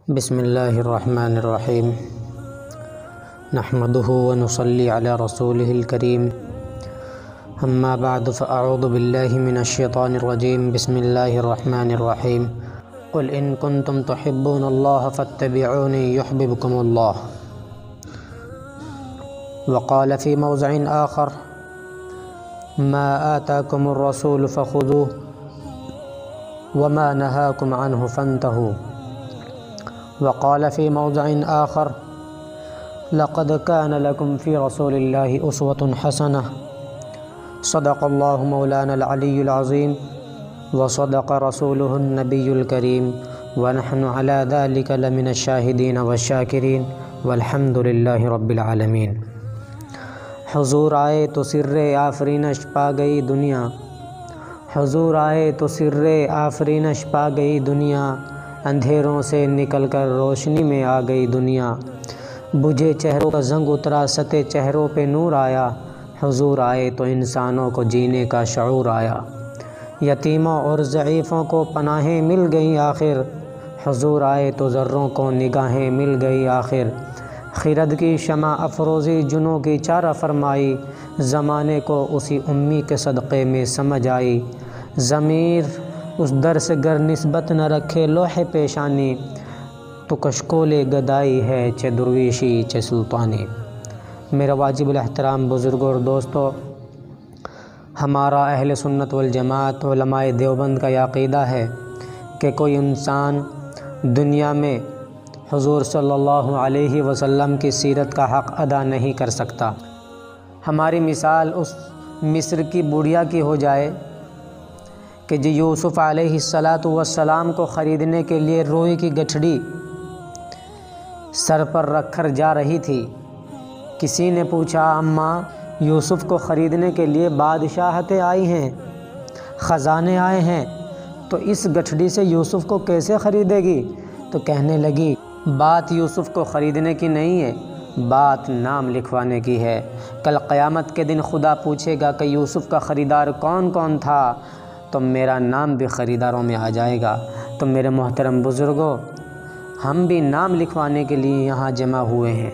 بسم اللہ الرحمن الرحیم نحمدہ ونصلی علی رسولہ الکریم اما بعد فاعوذ باللہ من الشیطان الرجیم بسم اللہ الرحمن الرحیم قل ان کنتم تحبون اللہ فاتبعونی یحببکم اللہ وقال فی موضع آخر ما آتاکم الرسول فخذوه وما نهاکم عنہ فانتہوا وقال في موضع آخر لقد كان لكم في رسول الله أسوة حسنة صدق الله مولانا العلي العظيم وصدق رسوله النبي الكريم ونحن على ذلك لمن الشاهدين والشاكرين والحمد لله رب العالمين۔ حضور آئے تو سر آفرینش پا گئی دنیا، حضور آئے تو سر آفرینش پا گئی دنیا، اندھیروں سے نکل کر روشنی میں آ گئی دنیا، بجھے چہروں کا زنگ اترا ستے چہروں پہ نور آیا، حضور آئے تو انسانوں کو جینے کا شعور آیا، یتیموں اور ضعیفوں کو پناہیں مل گئیں آخر، حضور آئے تو ذروں کو نگاہیں مل گئی آخر، خرد کی شمع افروزی جنوں کی چارہ فرمائی، زمانے کو اسی امی کے صدقے میں سمجھ آئی، ضمیر اس در سے گر نسبت نہ رکھے لوح پیشانی، تو کشکول گدائی ہے چہ درویشی چہ سلطانی۔ میرا واجب الاحترام بزرگوں اور دوستو، ہمارا اہل سنت والجماعت علماء دیوبند کا یہ عقیدہ ہے کہ کوئی انسان دنیا میں حضور صلی اللہ علیہ وسلم کی سیرت کا حق ادا نہیں کر سکتا۔ ہماری مثال اس مصر کی بڑھیا کی ہو جائے کہ جو یوسف علیہ السلام کو خریدنے کے لیے روئی کی گٹھڑی سر پر رکھ کر جا رہی تھی۔ کسی نے پوچھا، اماں یوسف کو خریدنے کے لیے بادشاہتیں آئی ہیں، خزانے آئے ہیں، تو اس گٹھڑی سے یوسف کو کیسے خریدے گی؟ تو کہنے لگی، بات یوسف کو خریدنے کی نہیں ہے، بات نام لکھوانے کی ہے۔ کل قیامت کے دن خدا پوچھے گا کہ یوسف کا خریدار کون کون تھا، تو میرا نام بھی خریداروں میں آ جائے گا۔ تو میرے محترم بزرگوں، ہم بھی نام لکھوانے کے لیے یہاں جمع ہوئے ہیں۔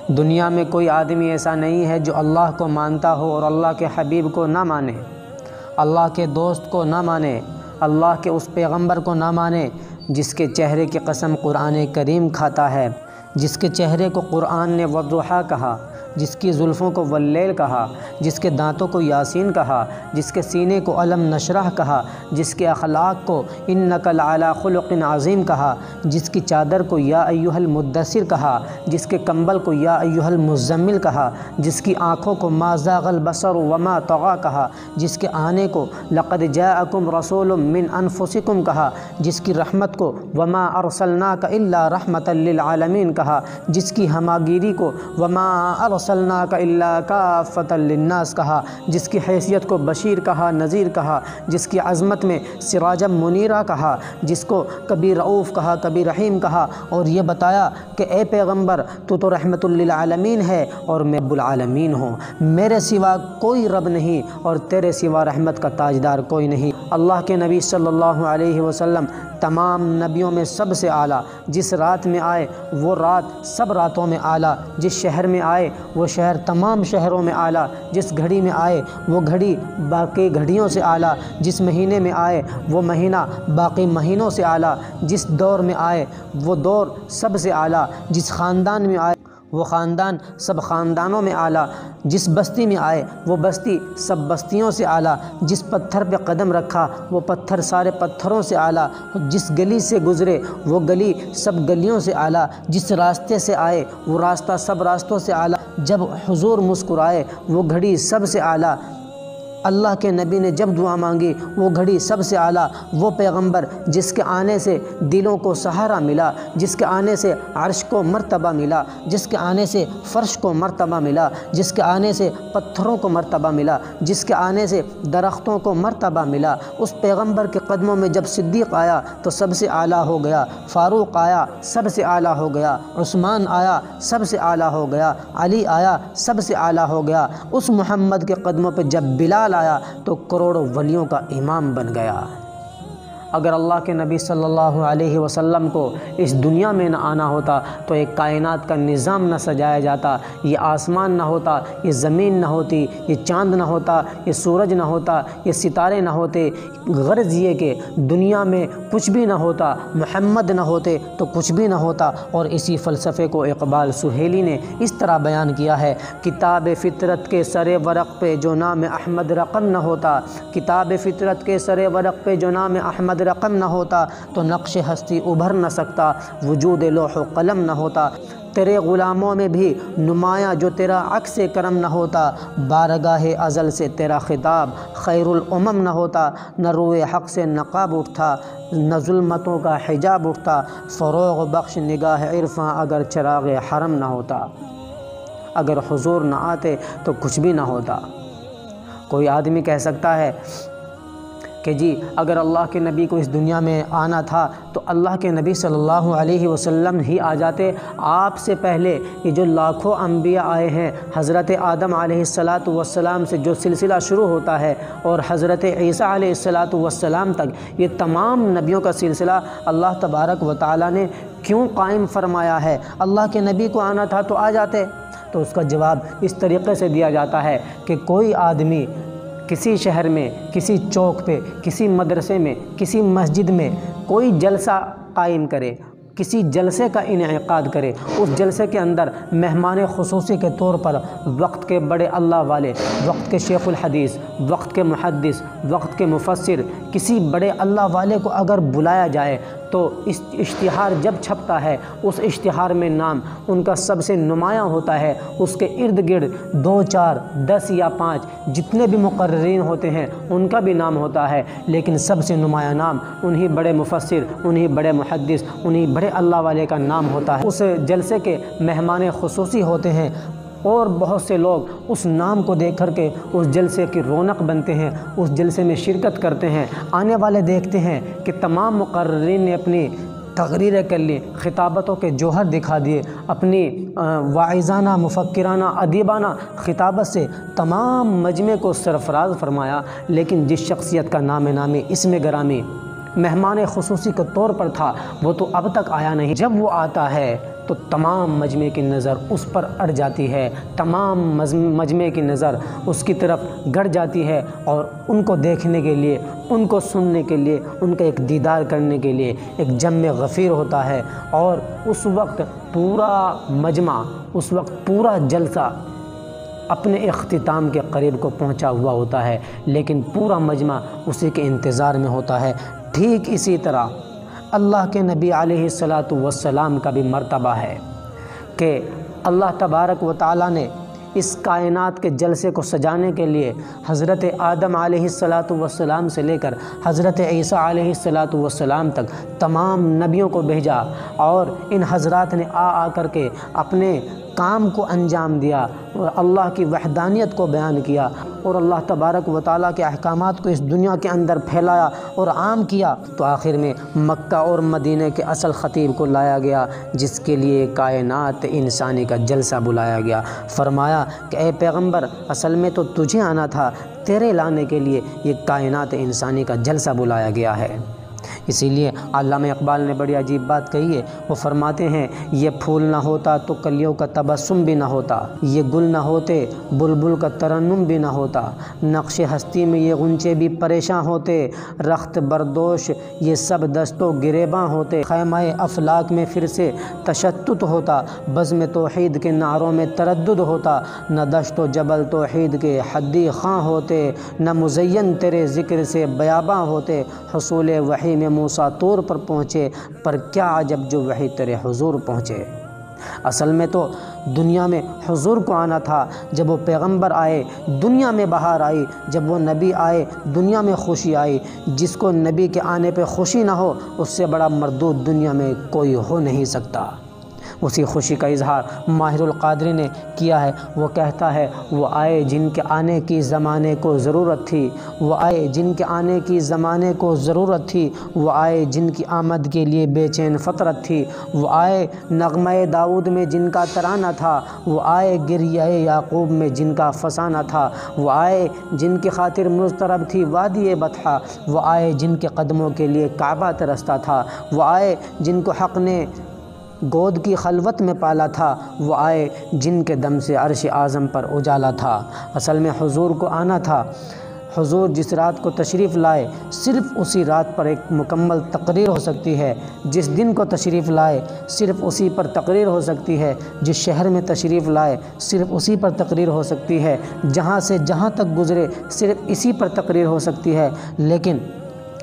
دنیا میں کوئی آدمی ایسا نہیں ہے جو اللہ کو مانتا ہو اور اللہ کے حبیب کو نہ مانے، اللہ کے دوست کو نہ مانے، اللہ کے اس پیغمبر کو نہ مانے جس کے چہرے کی قسم قرآن کریم کھاتا ہے، جس کے چہرے کو قرآن نے والضحیٰ کہا، جس کی زلفوں کو واللیل کہا، جس کے دانتوں کو یاسین کہا، جس کے سینے کو الم نشرح کہا، جس کے اخلاق کو انک لعلی خلق عظیم کہا، جس کی چادر کو یا ایھا المدثر کہا، جس کے کمبل کو یا ایھا المزمل کہا، جس کی آنکھوں کو ما زاغ البصر وما طغى کہا، جس کے آنے کو لقد جاءکم رسول من انفسکم کہا، جس کی رحمت کو وما ارسلناک الا رحمتا للعالمین کہا، جس کی ہماگیری کو وما ارسلناک الا کافۃ للناس کہا، جس کی حیثیت کو بشیر کہا، نذیر کہا، جس کی عظمت میں سراجا منیرہ کہا، جس کو کبھی رؤوف کہا، کبھی رحیم کہا، اور یہ بتایا کہ اے پیغمبر تو رحمت للعالمین ہے اور میں رب العالمین ہوں، میرے سوا کوئی رب نہیں اور تیرے سوا رحمت کا تاجدار کوئی نہیں۔ اللہ کے نبی صلی اللہ علیہ وسلم تمام نبیوں میں سب سے اعلیٰ، جس رات میں آئے وہ رات سب راتوں میں اعلیٰ، جس شہر میں آئے وہ شہر تمام شہروں میں اعلیٰ، جس گھڑی میں آئے وہ گھڑی باقی گھڑیوں سے اعلیٰ، جس مہینے میں آئے وہ مہینہ باقی مہینوں سے اعلیٰ، جس دور میں آئے وہ دور سب سے اعلیٰ، جس خاندان میں آئے وہ خاندان سب خاندانوں میں اعلیٰ، جس بستی میں آئے وہ بستی سب بستیوں سے اعلیٰ، جس پتھر پہ قدم رکھا وہ پتھر سارے پتھروں سے اعلیٰ، جس گلی سے گزرے وہ گلی سب گلیوں سے اعلیٰ، جس راستے سے آئے وہ راستہ سب راستوں سے اعلیٰ، جب حضور مسکرائے وہ گھڑی سب سے اعلیٰ، اللہ کے نبی نے جب دعا مانگی وہ گھڑی سب سے اعلیٰ، وہ پیغمبر جس کے آنے سے دلوں کو سہارا ملا، جس کے آنے سے عرش کو مرتبہ ملا، جس کے آنے سے فرش کو مرتبہ ملا، جس کے آنے سے پتھروں کو مرتبہ ملا، جس کے آنے سے درختوں کو مرتبہ ملا، اس پیغمبر کے قدموں میں جب صدیق آیا تو سب سے اعلیٰ ہو گیا، فاروق آیا سب سے اعلیٰ ہو گیا، عثمان آیا سب سے اعلیٰ ہو گیا، علی آیا سب سے اعلیٰ ہو گیا، اس محمد کے قدموں پہ جب بلال آیا تو کروڑوں ولیوں کا امام بن گیا۔ اگر اللہ کے نبی صلی اللہ علیہ وسلم کو اس دنیا میں نہ آنا ہوتا تو ایک کائنات کا نظام نہ سجایا جاتا، یہ آسمان نہ ہوتا، یہ زمین نہ ہوتی، یہ چاند نہ ہوتا، یہ سورج نہ ہوتا، یہ ستارے نہ ہوتے۔ غرض یہ کہ دنیا میں کچھ بھی نہ ہوتا، محمد نہ ہوتے تو کچھ بھی نہ ہوتا۔ اور اسی فلسفے کو اقبال سہیلی نے اس طرح بیان کیا ہے: کتاب فطرت کے سر ورق پہ جو نام احمد رقم نہ ہوتا، کتاب فطرت کے سر ورق پہ جو نام احمد رقم نہ ہوتا تو نقش ہستی ابھر نہ سکتا، وجود لوح و قلم نہ ہوتا۔ تیرے غلاموں میں بھی نمایاں جو تیرا عکس کرم نہ ہوتا، بارگاہ ازل سے تیرا خطاب خیر الامم نہ ہوتا، نہ روئے حق سے نقاب اٹھتا، نہ ظلمتوں کا حجاب اٹھتا، فروغ بخش نگاہ عرفاں اگر چراغ حرم نہ ہوتا۔ اگر حضور نہ آتے تو کچھ بھی نہ ہوتا۔ کوئی آدمی کہہ سکتا ہے کہ جی اگر اللہ کے نبی کو اس دنیا میں آنا تھا تو اللہ کے نبی صلی اللہ علیہ وسلم ہی آ جاتے، آپ سے پہلے یہ جو لاکھوں انبیاء آئے ہیں، حضرت آدم علیہ السلام سے جو سلسلہ شروع ہوتا ہے اور حضرت عیسیٰ علیہ السلام تک، یہ تمام نبیوں کا سلسلہ اللہ تبارک و تعالیٰ نے کیوں قائم فرمایا ہے؟ اللہ کے نبی کو آنا تھا تو آ جاتے۔ تو اس کا جواب اس طریقے سے دیا جاتا ہے کہ کوئی آدمی کسی شہر میں، کسی چوک پہ، کسی مدرسے میں، کسی مسجد میں کوئی جلسہ قائم کرے، کسی جلسے کا انعقاد کرے، اس جلسے کے اندر مہمان خصوصی کے طور پر وقت کے بڑے اللہ والے، وقت کے شیخ الحدیث، وقت کے محدث، وقت کے مفسر، کسی بڑے اللہ والے کو اگر بلایا جائے تو اس اشتہار جب چھپتا ہے، اس اشتہار میں نام ان کا سب سے نمایاں ہوتا ہے۔ اس کے ارد گرد 2 4 10 یا 5 جتنے بھی مقررین ہوتے ہیں ان کا بھی نام ہوتا ہے، لیکن سب سے نمایاں نام انہی بڑے مفسر، انہی بڑے محدث، انہی بڑے اللہ والے کا نام ہوتا ہے۔ اس جلسے کے مہمان خصوصی ہوتے ہیں اور بہت سے لوگ اس نام کو دیکھ کر کے اس جلسے کی رونق بنتے ہیں، اس جلسے میں شرکت کرتے ہیں۔ آنے والے دیکھتے ہیں کہ تمام مقررین نے اپنی تقریریں کر لی، خطابتوں کے جوہر دکھا دیے، اپنی واعظانہ، مفکرانہ، ادیبانہ خطابت سے تمام مجمع کو سرفراز فرمایا، لیکن جس شخصیت کا نام نامی، اسم گرامی مہمان خصوصی کے طور پر تھا، وہ تو اب تک آیا نہیں۔ جب وہ آتا ہے تو تمام مجمع کی نظر اس پر اڑ جاتی ہے، تمام مجمع کی نظر اس کی طرف گڑ جاتی ہے، اور ان کو دیکھنے کے لیے، ان کو سننے کے لیے، ان کا ایک دیدار کرنے کے لیے ایک جمع غفیر ہوتا ہے۔ اور اس وقت پورا مجمع، اس وقت پورا جلسہ اپنے اختتام کے قریب کو پہنچا ہوا ہوتا ہے، لیکن پورا مجمع اسی کے انتظار میں ہوتا ہے۔ ٹھیک اسی طرح اللہ کے نبی علیہ السلام کا بھی مرتبہ ہے کہ اللہ تبارک و تعالیٰ نے اس کائنات کے جلسے کو سجانے کے لیے حضرت آدم علیہ السلام سے لے کر حضرت عیسیٰ علیہ السلام تک تمام نبیوں کو بھیجا، اور ان حضرات نے آ کر کے اپنے کام کو انجام دیا اور اللہ کی وحدانیت کو بیان کیا، اور اللہ تبارک و تعالیٰ کے احکامات کو اس دنیا کے اندر پھیلایا اور عام کیا۔ تو آخر میں مکہ اور مدینہ کے اصل خطیب کو لایا گیا، جس کے لیے کائنات انسانی کا جلسہ بلایا گیا۔ فرمایا کہ اے پیغمبر، اصل میں تو تجھے آنا تھا، تیرے لانے کے لیے یہ کائنات انسانی کا جلسہ بلایا گیا ہے۔ اسی لیے علامہ اقبال نے بڑی عجیب بات کہی ہے، وہ فرماتے ہیں: یہ پھول نہ ہوتا تو کلیوں کا تبسم بھی نہ ہوتا، یہ گل نہ ہوتے بلبل کا ترنم بھی نہ ہوتا، نقش ہستی میں یہ غنچے بھی پریشاں ہوتے، رخت بردوش یہ سب دست و گریباں ہوتے، خیمہ افلاک میں پھر سے تشتت ہوتا، بزم توحید کے نعروں میں تردد ہوتا، نہ دشت و جبل توحید کے حدی خاں ہوتے، نہ مزین تیرے ذکر سے بیاباں ہوتے، حصول وحی میں موسیٰ طور پر پہنچے، پر کیا عجب جو وحی تیرے حضور پہنچے۔ اصل میں تو دنیا میں حضور کو آنا تھا، جب وہ پیغمبر آئے دنیا میں بہار آئی، جب وہ نبی آئے دنیا میں خوشی آئی۔ جس کو نبی کے آنے پہ خوشی نہ ہو، اس سے بڑا مردود دنیا میں کوئی ہو نہیں سکتا۔ اسی خوشی کا اظہار ماہر القادری نے کیا ہے۔ وہ کہتا ہے وہ آئے جن کے آنے کی زمانے کو ضرورت تھی، وہ آئے جن کے آنے کی زمانے کو ضرورت تھی، وہ آئے جن کی آمد کے لیے بے چین فطرت تھی، وہ آئے نغمہ داؤد میں جن کا ترانہ تھا، وہ آئے گریہ یعقوب میں جن کا فسانہ تھا، وہ آئے جن کی خاطر مضطرب تھی وادی بطحا، وہ آئے جن کے قدموں کے لیے کعبہ ترستا تھا، وہ آئے جن کو حق نے گود کی خلوت میں پالا تھا، وہ آئے جن کے دم سے عرش اعظم پر اجالا تھا۔ اصل میں حضور کو آنا تھا۔ حضور جس رات کو تشریف لائے صرف اسی رات پر ایک مکمل تقریر ہو سکتی ہے، جس دن کو تشریف لائے صرف اسی پر تقریر ہو سکتی ہے، جس شہر میں تشریف لائے صرف اسی پر تقریر ہو سکتی ہے، جہاں سے جہاں تک گزرے صرف اسی پر تقریر ہو سکتی ہے۔ لیکن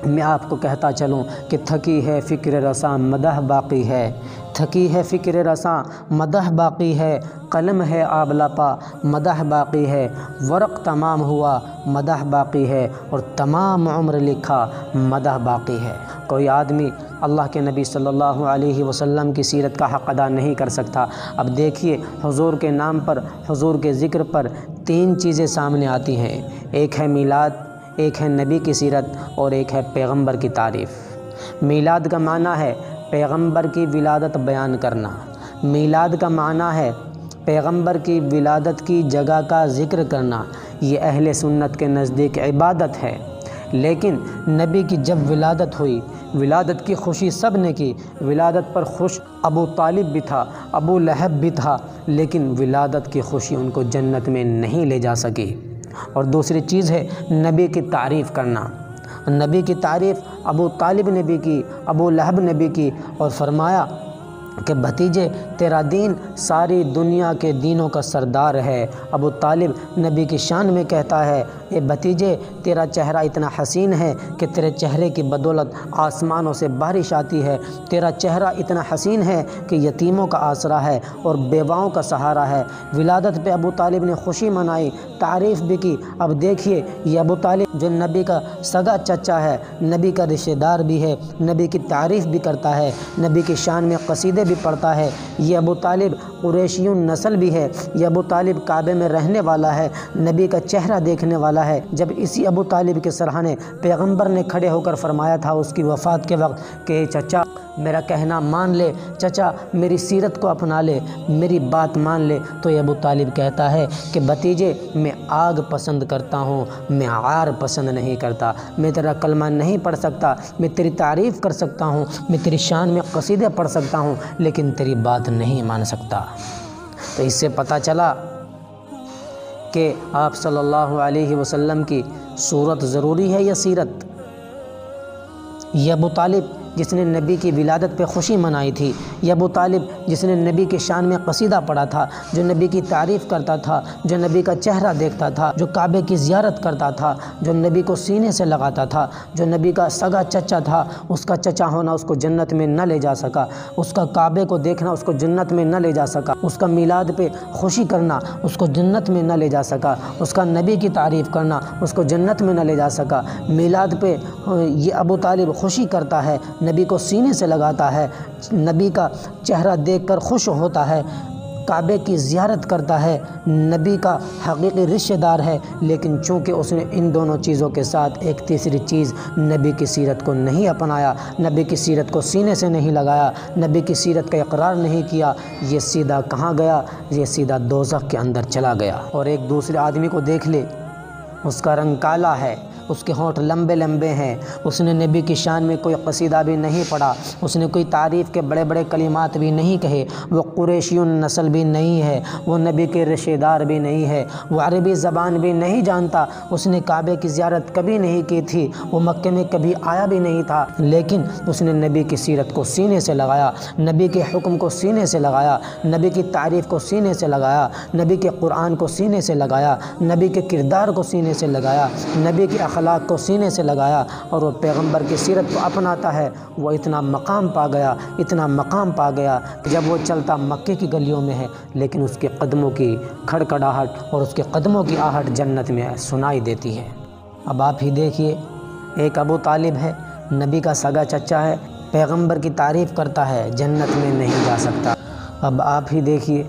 میں آپ کو کہتا چلوں کہ تھکی ہے فکر رساں مدح باقی ہے، تھکی ہے فکر رساں مدح باقی ہے، قلم ہے آبلپا مدح باقی ہے، ورق تمام ہوا مدح باقی ہے، اور تمام عمر لکھا مدح باقی ہے۔ کوئی آدمی اللہ کے نبی صلی اللہ علیہ وسلم کی سیرت کا حق ادا نہیں کر سکتا۔ اب دیکھیے حضور کے نام پر، حضور کے ذکر پر 3 چیزیں سامنے آتی ہیں، ایک ہے میلاد، ایک ہے نبی کی سیرت، اور ایک ہے پیغمبر کی تعریف۔ میلاد کا معنی ہے پیغمبر کی ولادت بیان کرنا، میلاد کا معنی ہے پیغمبر کی ولادت کی جگہ کا ذکر کرنا، یہ اہل سنت کے نزدیک عبادت ہے۔ لیکن نبی کی جب ولادت ہوئی، ولادت کی خوشی سب نے کی، ولادت پر خوش ابو طالب بھی تھا، ابو لہب بھی تھا، لیکن ولادت کی خوشی ان کو جنت میں نہیں لے جا سکی۔ اور دوسری چیز ہے نبی کی تعریف کرنا۔ نبی کی تعریف ابو طالب نے بھی کی، ابو لہب نے بھی کی، اور فرمایا کہ بھتیجے تیرا دین ساری دنیا کے دینوں کا سردار ہے۔ ابو طالب نبی کی شان میں کہتا ہے اے بھتیجے تیرا چہرہ اتنا حسین ہے کہ تیرے چہرے کی بدولت آسمانوں سے بارش آتی ہے، تیرا چہرہ اتنا حسین ہے کہ یتیموں کا آسرا ہے اور بیواؤں کا سہارا ہے۔ ولادت پہ ابو طالب نے خوشی منائی، تعریف بھی کی۔ اب دیکھیے یہ ابو طالب جو نبی کا سگا چچا ہے، نبی کا رشتہ دار بھی ہے، نبی کی تعریف بھی کرتا ہے، نبی کی شان میں قصیدے بھی پڑھتا ہے، یہ ابو طالب قریشی نسل بھی ہے، یہ ابو طالب کعبے میں رہنے والا ہے، نبی کا چہرہ دیکھنے والا ہے۔ جب اسی ابو طالب کے سرہانے پیغمبر نے کھڑے ہو کر فرمایا تھا اس کی وفات کے وقت کہ چچا میرا کہنا مان لے، چچا میری سیرت کو اپنا لے، میری بات مان لے، تو یہ ابو طالب کہتا ہے کہ بھتیجے میں آگ پسند کرتا ہوں، میں عار پسند نہیں کرتا، میں تیرا کلمہ نہیں پڑھ سکتا، میں تیری تعریف کر سکتا ہوں، میں تیری شان میں قصیدے پڑھ سکتا ہوں، لیکن تیری بات نہیں مان سکتا۔ تو اس سے پتہ چلا کہ آپ صلی اللہ علیہ وسلم کی صورت ضروری ہے یا سیرت۔ یہ ابو طالب جس نے نبی کی ولادت پہ خوشی منائی تھی، یہ ابو طالب جس نے نبی کے شان میں قصیدہ پڑھا تھا، جو نبی کی تعریف کرتا تھا، جو نبی کا چہرہ دیکھتا تھا، جو کعبے کی زیارت کرتا تھا، جو نبی کو سینے سے لگاتا تھا، جو نبی کا سگا چچا تھا، اس کا چچا ہونا اس کو جنت میں نہ لے جا سکا، اس کا کعبے کو دیکھنا اس کو جنت میں نہ لے جا سکا، اس کا میلاد پہ خوشی کرنا اس کو جنت میں نہ لے جا سکا، اس کا نبی کی تعریف کرنا اس کو جنت میں نہ لے جا سکا۔ میلاد پہ یہ ابو طالب خوشی کرتا ہے، نبی کو سینے سے لگاتا ہے، نبی کا چہرہ دیکھ کر خوش ہوتا ہے، کعبے کی زیارت کرتا ہے، نبی کا حقیقی رشتہ دار ہے، لیکن چونکہ اس نے ان دونوں چیزوں کے ساتھ ایک تیسری چیز نبی کی سیرت کو نہیں اپنایا، نبی کی سیرت کو سینے سے نہیں لگایا، نبی کی سیرت کا اقرار نہیں کیا، یہ سیدھا کہاں گیا؟ یہ سیدھا دوزخ کے اندر چلا گیا۔ اور ایک دوسرے آدمی کو دیکھ لے، اس کا رنگ کالا ہے، اس کے ہونٹ لمبے لمبے ہیں، اس نے نبی کی شان میں کوئی قصیدہ بھی نہیں پڑھا، اس نے کوئی تعریف کے بڑے بڑے کلمات بھی نہیں کہے، وہ قریشی نسل بھی نہیں ہے، وہ نبی کے رشتہ دار بھی نہیں ہے، وہ عربی زبان بھی نہیں جانتا، اس نے کعبے کی زیارت کبھی نہیں کی تھی، وہ مکے میں کبھی آیا بھی نہیں تھا، لیکن اس نے نبی کی سیرت کو سینے سے لگایا، نبی کے حکم کو سینے سے لگایا، نبی کی تعریف کو سینے سے لگایا، نبی کے قرآن کو سینے سے لگایا، نبی کے کردار کو سینے سے لگایا، نبی کے اخلاق کو سینے سے لگایا، اور وہ پیغمبر کی سیرت کو اپناتا ہے۔ وہ اتنا مقام پا گیا، اتنا مقام پا گیا کہ جب وہ چلتا مکے کی گلیوں میں ہے، لیکن اس کے قدموں کی کھڑکھڑاہٹ اور اس کے قدموں کی آہٹ جنت میں سنائی دیتی ہے۔ اب آپ ہی دیکھیے، ایک ابو طالب ہے، نبی کا سگا چچا ہے، پیغمبر کی تعریف کرتا ہے، جنت میں نہیں جا سکتا۔ اب آپ ہی دیکھیے،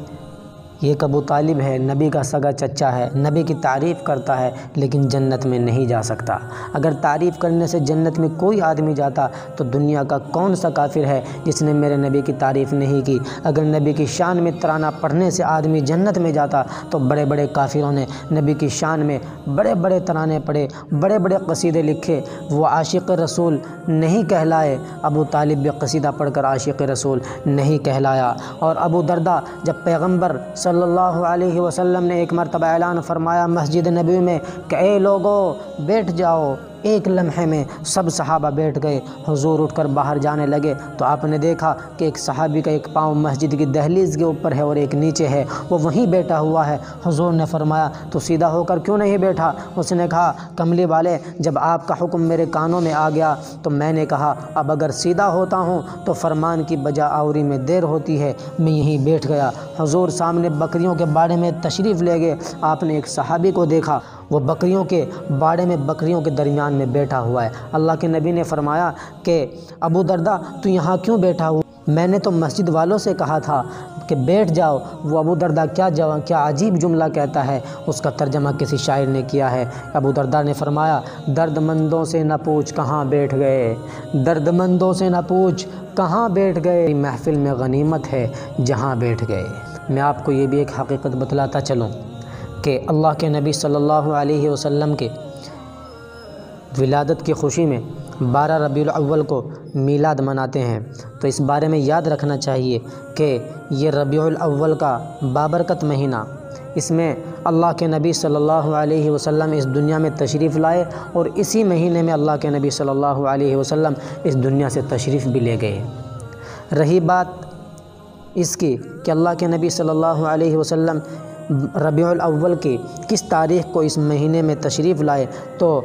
یہ ابو طالب ہے، نبی کا سگا چچا ہے، نبی کی تعریف کرتا ہے لیکن جنت میں نہیں جا سکتا۔ اگر تعریف کرنے سے جنت میں کوئی آدمی جاتا تو دنیا کا کون سا کافر ہے جس نے میرے نبی کی تعریف نہیں کی؟ اگر نبی کی شان میں ترانہ پڑھنے سے آدمی جنت میں جاتا تو بڑے بڑے کافروں نے نبی کی شان میں بڑے بڑے ترانے پڑھے، بڑے بڑے قصیدے لکھے، وہ عاشق رسول نہیں کہلائے۔ ابو طالب بھی قصیدہ پڑھ کر عاشق رسول نہیں کہلایا۔ اور ابو درداء، جب پیغمبر صلی اللہ علیہ وسلم نے ایک مرتبہ اعلان فرمایا مسجد نبوی میں کہ اے لوگو بیٹھ جاؤ، ایک لمحے میں سب صحابہ بیٹھ گئے۔ حضور اٹھ کر باہر جانے لگے تو آپ نے دیکھا کہ ایک صحابی کا ایک پاؤں مسجد کی دہلیز کے اوپر ہے اور ایک نیچے ہے، وہ وہیں بیٹھا ہوا ہے۔ حضور نے فرمایا تو سیدھا ہو کر کیوں نہیں بیٹھا؟ اس نے کہا کملی والے، جب آپ کا حکم میرے کانوں میں آ گیا تو میں نے کہا اب اگر سیدھا ہوتا ہوں تو فرمان کی بجا آوری میں دیر ہوتی ہے، میں یہیں بیٹھ گیا۔ حضور سامنے بکریوں کے باڑے میں تشریف لے گئے۔ آپ نے ایک صحابی کو دیکھا، وہ بکریوں کے باڑے میں بکریوں کے درمیان میں بیٹھا ہوا ہے۔ اللہ کے نبی نے فرمایا کہ ابو درداء تو یہاں کیوں بیٹھا ہوا؟ میں نے تو مسجد والوں سے کہا تھا کہ بیٹھ جاؤ۔ وہ ابو درداء کیا عجیب جملہ کہتا ہے، اس کا ترجمہ کسی شاعر نے کیا ہے۔ ابو درداء نے فرمایا درد مندوں سے نہ پوچھ کہاں بیٹھ گئے، درد مندوں سے نہ پوچھ کہاں بیٹھ گئے، محفل میں غنیمت ہے جہاں بیٹھ گئے۔ میں آپ کو یہ بھی ایک حقیقت بتلاتا چلوں کہ اللہ کے نبی صلی اللہ علیہ وسلم کے ولادت کی خوشی میں 12 ربیع الاول کو میلاد مناتے ہیں، تو اس بارے میں یاد رکھنا چاہیے کہ یہ ربیع الاول کا بابرکت مہینہ، اس میں اللہ کے نبی صلی اللہ علیہ وسلم اس دنیا میں تشریف لائے اور اسی مہینے میں اللہ کے نبی صلی اللہ علیہ وسلم اس دنیا سے تشریف بھی لے گئے۔ رہی بات اس کی کہ اللہ کے نبی صلی اللہ علیہ وسلم ربیع الاول کی کس تاریخ کو اس مہینے میں تشریف لائے، تو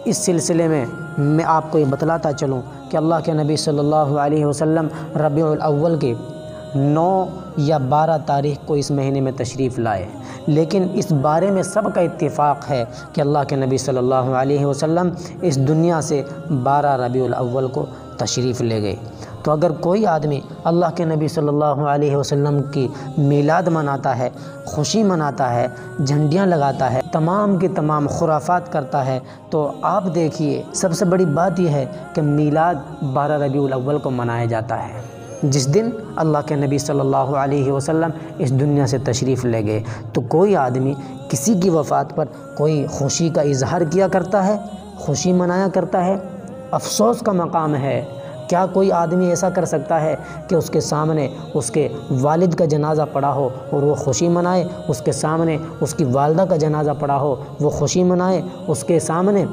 اس سلسلے میں آپ کو یہ بتلاتا چلوں کہ اللہ کے نبی صلی اللہ علیہ وسلم ربیع الاول کی 9 یا 12 تاریخ کو اس مہینے میں تشریف لائے، لیکن اس بارے میں سب کا اتفاق ہے کہ اللہ کے نبی صلی اللہ علیہ وسلم اس دنیا سے 12 ربیع الاول کو تشریف لے گئے۔ تو اگر کوئی آدمی اللہ کے نبی صلی اللہ علیہ وسلم کی میلاد مناتا ہے، خوشی مناتا ہے، جھنڈیاں لگاتا ہے، تمام کی تمام خرافات کرتا ہے، تو آپ دیکھیے سب سے بڑی بات یہ ہے کہ میلاد 12 ربیع الاول کو منایا جاتا ہے، جس دن اللہ کے نبی صلی اللہ علیہ وسلم اس دنیا سے تشریف لے گئے۔ تو کوئی آدمی کسی کی وفات پر کوئی خوشی کا اظہار کیا کرتا ہے، خوشی منایا کرتا ہے، افسوس کا مقام ہے۔ کیا کوئی آدمی ایسا کر سکتا ہے کہ اس کے سامنے اس کے والد کا جنازہ پڑا ہو اور وہ خوشی منائے، اس کے سامنے اس کی والدہ کا جنازہ پڑا ہو وہ خوشی منائے، اس کے سامنے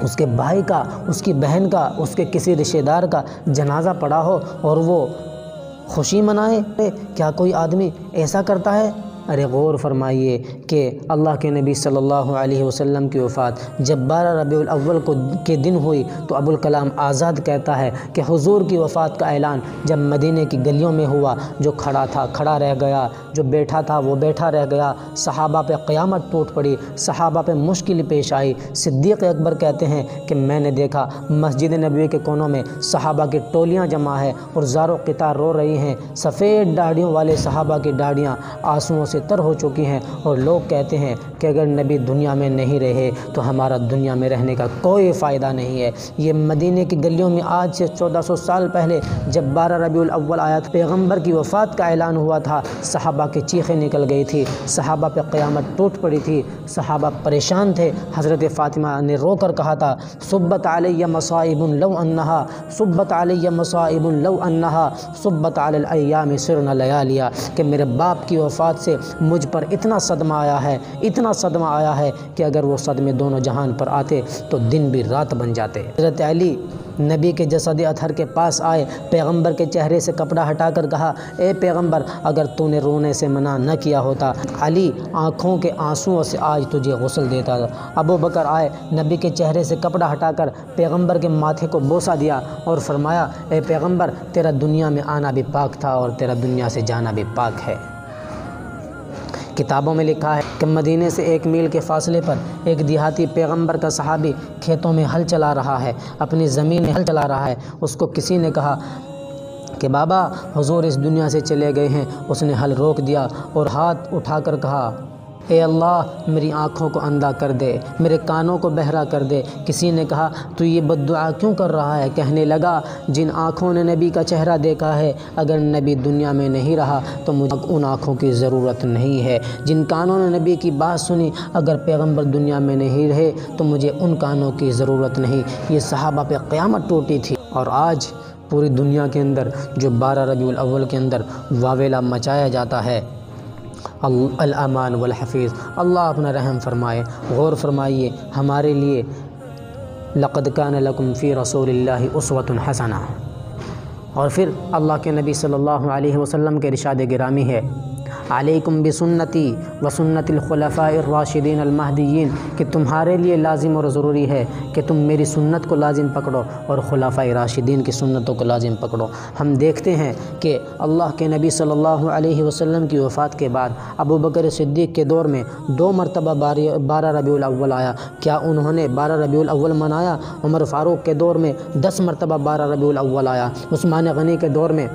اس کے بھائی کا، اس کی بہن کا، اس کے کسی رشتہ دار کا جنازہ پڑا ہو اور وہ خوشی منائے؟ کیا کوئی آدمی ایسا کرتا ہے؟ ارے غور فرمائیے کہ اللہ کے نبی صلی اللہ علیہ وسلم کی وفات جب 12 ربیع الاول کے دن ہوئی تو ابوالکلام آزاد کہتا ہے کہ حضور کی وفات کا اعلان جب مدینے کی گلیوں میں ہوا، جو کھڑا تھا کھڑا رہ گیا، جو بیٹھا تھا وہ بیٹھا رہ گیا، صحابہ پہ قیامت ٹوٹ پڑی، صحابہ پہ مشکل پیش آئی۔ صدیق اکبر کہتے ہیں کہ میں نے دیکھا مسجد نبوی کے کونوں میں صحابہ کی ٹولیاں جمع ہے اور زار و قطار رو رہی ہیں، سفید داڑھیوں والے صحابہ کی داڑھیاں آنسوؤں سے تر ہو چکی ہیں، اور لوگ کہتے ہیں کہ اگر نبی دنیا میں نہیں رہے تو ہمارا دنیا میں رہنے کا کوئی فائدہ نہیں ہے۔ یہ مدینے کی گلیوں میں آج سے 1400 سال پہلے جب 12 ربیع الاول آیا تھا، پیغمبر کی وفات کا اعلان ہوا تھا، صحابہ کی چیخیں نکل گئی تھی، صحابہ پہ قیامت ٹوٹ پڑی تھی، صحابہ پریشان تھے۔ حضرت فاطمہ نے رو کر کہا تھا صبت علی مصائب لو انہا، صبت علی مصائب لو انہا، صبت علی الایام سرن لیالیا، کہ میرے باپ کی وفات سے مجھ پر اتنا صدمہ آیا ہے، اتنا صدمہ آیا ہے کہ اگر وہ صدمے دونوں جہان پر آتے تو دن بھی رات بن جاتے۔ حضرت علی نبی کے جسد اطہر کے پاس آئے، پیغمبر کے چہرے سے کپڑا ہٹا کر کہا اے پیغمبر اگر تو نے رونے سے منع نہ کیا ہوتا علی آنکھوں کے آنسوؤں سے آج تجھے غسل دیتا تھا۔ ابو بکر آئے، نبی کے چہرے سے کپڑا ہٹا کر پیغمبر کے ماتھے کو بوسہ دیا اور فرمایا اے پیغمبر تیرا دنیا میں آنا بھی پاک تھا اور تیرا دنیا سے جانا بھی پاک ہے۔ کتابوں میں لکھا ہے کہ مدینے سے 1 میل کے فاصلے پر ایک دیہاتی پیغمبر کا صحابی کھیتوں میں ہل چلا رہا ہے، اپنی زمین میں ہل چلا رہا ہے۔ اس کو کسی نے کہا کہ بابا حضور اس دنیا سے چلے گئے ہیں۔ اس نے حل روک دیا اور ہاتھ اٹھا کر کہا اے اللہ میری آنکھوں کو اندھا کر دے، میرے کانوں کو بہرا کر دے۔ کسی نے کہا تو یہ بد دعا کیوں کر رہا ہے؟ کہنے لگا جن آنکھوں نے نبی کا چہرہ دیکھا ہے، اگر نبی دنیا میں نہیں رہا تو مجھے ان آنکھوں کی ضرورت نہیں ہے۔ جن کانوں نے نبی کی بات سنی، اگر پیغمبر دنیا میں نہیں رہے تو مجھے ان کانوں کی ضرورت نہیں۔ یہ صحابہ پہ قیامت ٹوٹی تھی۔ اور آج پوری دنیا کے اندر جو 12 ربیع الاول کے اندر واویلا مچایا جاتا ہے، الامان والحفیظ، اللہ اپنا رحم فرمائے۔ غور فرمائیے، ہمارے لیے لقد کان لکم فی رسول اللہ اسوۃ حسنہ، اور پھر اللہ کے نبی صلی اللہ علیہ وسلم کے ارشاد گرامی ہے علیکم بسنتی وسنت الخلفاء الراشدین المہدیین، کہ تمہارے لیے لازم اور ضروری ہے کہ تم میری سنت کو لازم پکڑو اور خلفاء راشدین کی سنتوں کو لازم پکڑو۔ ہم دیکھتے ہیں کہ اللہ کے نبی صلی اللہ علیہ وسلم کی وفات کے بعد ابو بکر صدیق کے دور میں 2 مرتبہ 12 ربیع الاول آیا۔ کیا انہوں نے 12 ربیع الاول منایا؟ عمر فاروق کے دور میں 10 مرتبہ 12 ربیع الاول آیا۔ عثمان غنی کے دور میں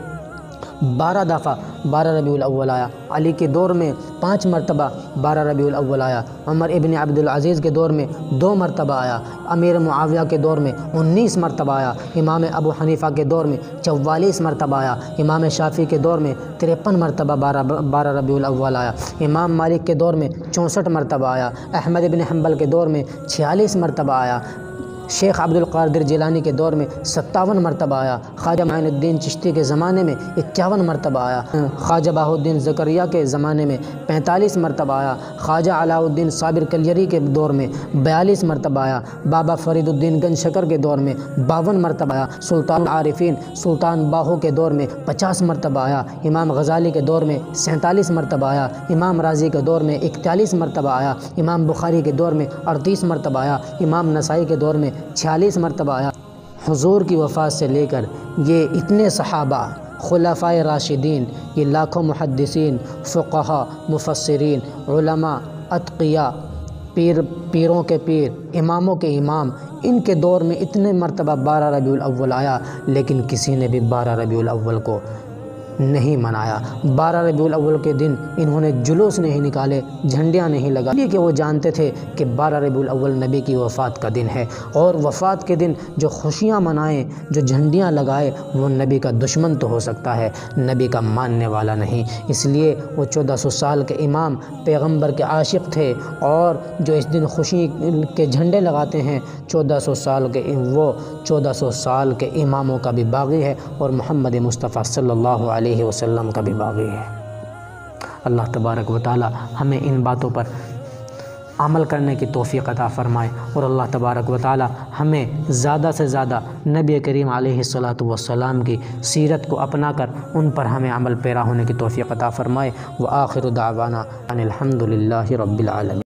12 دفعہ 12 ربیع الاول آیا۔ علی کے دور میں 5 مرتبہ 12 ربیع الاول آیا۔ عمر ابن عبدالعزیز کے دور میں 2 مرتبہ آیا۔ امیر معاویہ کے دور میں 19 مرتبہ آیا۔ امام ابو حنیفہ کے دور میں 44 مرتبہ آیا۔ امام شافعی کے دور میں 53 مرتبہ 12 ربیع الاول آیا۔ امام مالک کے دور میں 64 مرتبہ آیا۔ احمد بن حنبل کے دور میں 46 مرتبہ آیا۔ شیخ عبد القادر جیلانی کے دور میں 57 مرتبہ آیا۔ خواجہ معین الدین چشتی کے زمانے میں 51 مرتبہ آیا۔ خواجہ بہاء الدین زکریہ کے زمانے میں 45 مرتبہ آیا۔ خواجہ علاء الدین صابر کلیری کے دور میں 42 مرتبہ آیا۔ بابا فرید الدین گنج شکر کے دور میں 52 مرتبہ آیا۔ سلطان العارفین سلطان باہو کے دور میں 50 مرتبہ آیا۔ امام غزالی کے دور میں 47 مرتبہ آیا۔ امام راضی کے دور میں 41 مرتبہ آیا۔ امام بخاری کے دور میں 38 مرتبہ آیا۔ امام نسائی کے دور میں 46 مرتبہ آیا۔ حضور کی وفات سے لے کر یہ اتنے صحابہ، خلفائے راشدین، یہ لاکھوں محدثین، فقہا، مفسرین، علماء، اتقیاء، پیروں کے پیر، اماموں کے امام، ان کے دور میں اتنے مرتبہ 12 ربیع الاول آیا، لیکن کسی نے بھی 12 ربیع الاول کو نہیں منایا۔ 12 ربیع الاول کے دن انہوں نے جلوس نہیں نکالے، جھنڈیاں نہیں لگا، کہ وہ جانتے تھے کہ 12 ربیع الاول نبی کی وفات کا دن ہے، اور وفات کے دن جو خوشیاں منائیں، جو جھنڈیاں لگائے، وہ نبی کا دشمن تو ہو سکتا ہے، نبی کا ماننے والا نہیں۔ اس لیے وہ 1400 سال کے امام پیغمبر کے عاشق تھے، اور جو اس دن خوشی کے جھنڈے لگاتے ہیں 1400 سال کے، وہ 1400 سال کے اماموں کا بھی باغی ہے، اور محمد مصطفیٰ صلی اللہ علیہ وسلم کا بھی باغی ہے۔ اللہ تبارک و تعالی ہمیں ان باتوں پر عمل کرنے کی توفیق عطا فرمائے، اور اللہ تبارک و تعالی ہمیں زیادہ سے زیادہ نبی کریم علیہ الصلاۃ والسلام کی سیرت کو اپنا کر ان پر ہمیں عمل پیرا ہونے کی توفیق عطا فرمائے۔ وآخر دعوانا ان الحمد للہ رب العالمین۔